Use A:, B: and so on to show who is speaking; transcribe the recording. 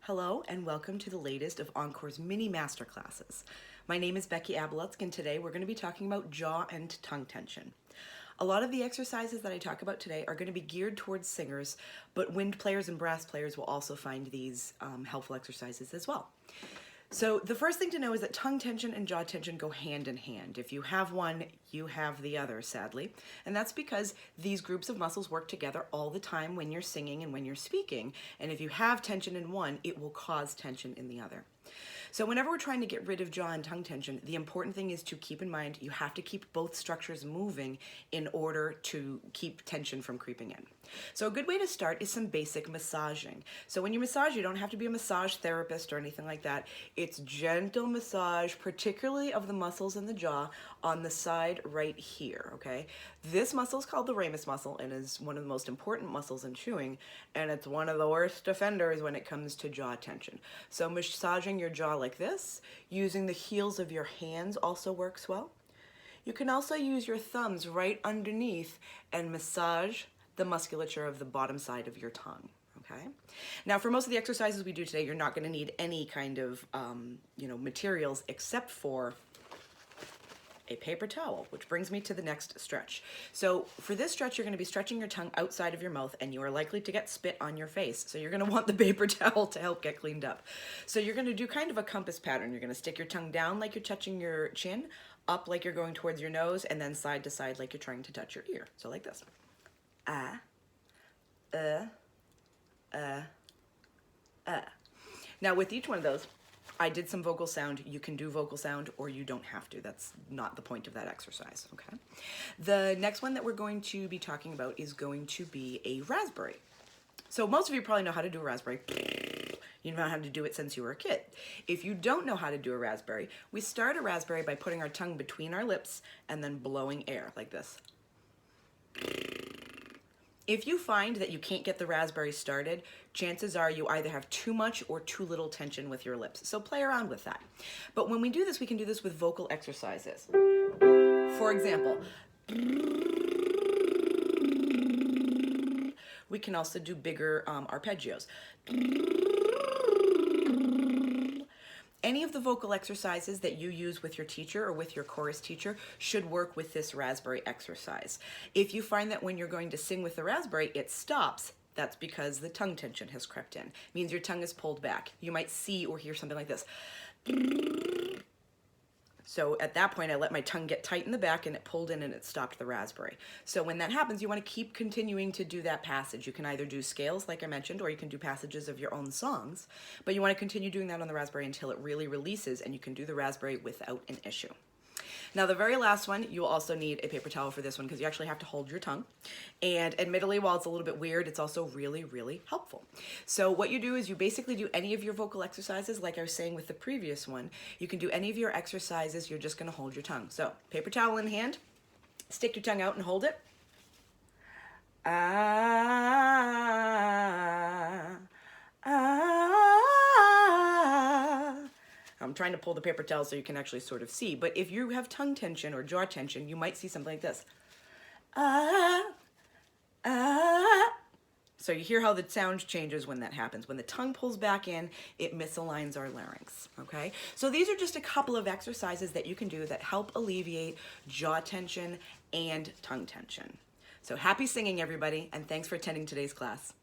A: Hello and welcome to the latest of Encore's mini masterclasses. My name is Becki Abalutzk and today we're going to be talking about jaw and tongue tension. A lot of the exercises that I talk about today are going to be geared towards singers, but wind players and brass players will also find these helpful exercises as well. So the first thing to know is that tongue tension and jaw tension go hand in hand. If you have one, you have the other, sadly. And that's because these groups of muscles work together all the time when you're singing and when you're speaking. And if you have tension in one, it will cause tension in the other. So whenever we're trying to get rid of jaw and tongue tension, the important thing is to keep in mind you have to keep both structures moving in order to keep tension from creeping in. So a good way to start is some basic massaging. So when you massage, you don't have to be a massage therapist or anything like that. It's gentle massage, particularly of the muscles in the jaw on the side right here, okay? This muscle is called the ramus muscle and is one of the most important muscles in chewing, and it's one of the worst offenders when it comes to jaw tension. So massaging your jaw like this, using the heels of your hands also works well. You can also use your thumbs right underneath and massage the musculature of the bottom side of your tongue. Okay. Now, for most of the exercises we do today, you're not going to need any kind of materials except for a paper towel, which brings me to the next stretch. So for this stretch, you're going to be stretching your tongue outside of your mouth, and you are likely to get spit on your face. So you're going to want the paper towel to help get cleaned up. So you're going to do kind of a compass pattern. You're going to stick your tongue down like you're touching your chin, up like you're going towards your nose, and then side to side like you're trying to touch your ear. So like this. Now with each one of those, I did some vocal sound. You can do vocal sound or you don't have to. That's not the point of that exercise, okay? The next one that we're going to be talking about is going to be a raspberry. So most of you probably know how to do a raspberry. You know how to do it since you were a kid. If you don't know how to do a raspberry, we start a raspberry by putting our tongue between our lips and then blowing air like this. If you find that you can't get the raspberry started, chances are you either have too much or too little tension with your lips. So play around with that. But when we do this, we can do this with vocal exercises. For example, we can also do bigger arpeggios. Any of the vocal exercises that you use with your teacher or with your chorus teacher should work with this raspberry exercise. If you find that when you're going to sing with the raspberry, it stops, that's because the tongue tension has crept in. It means your tongue is pulled back. You might see or hear something like this. So at that point, I let my tongue get tight in the back and it pulled in and it stopped the raspberry. So when that happens, you want to keep continuing to do that passage. You can either do scales, like I mentioned, or you can do passages of your own songs, but you want to continue doing that on the raspberry until it really releases and you can do the raspberry without an issue. Now the very last one, you'll also need a paper towel for this one because you actually have to hold your tongue. And admittedly, while it's a little bit weird, it's also really, really helpful. So what you do is you basically do any of your vocal exercises, like I was saying with the previous one. You can do any of your exercises, you're just going to hold your tongue. So paper towel in hand, stick your tongue out and hold it. I'm trying to pull the paper towel so you can actually sort of see, but if you have tongue tension or jaw tension, you might see something like this. So you hear how the sound changes when that happens. When the tongue pulls back in, it misaligns our larynx, okay? So these are just a couple of exercises that you can do that help alleviate jaw tension and tongue tension. So happy singing, everybody, and thanks for attending today's class.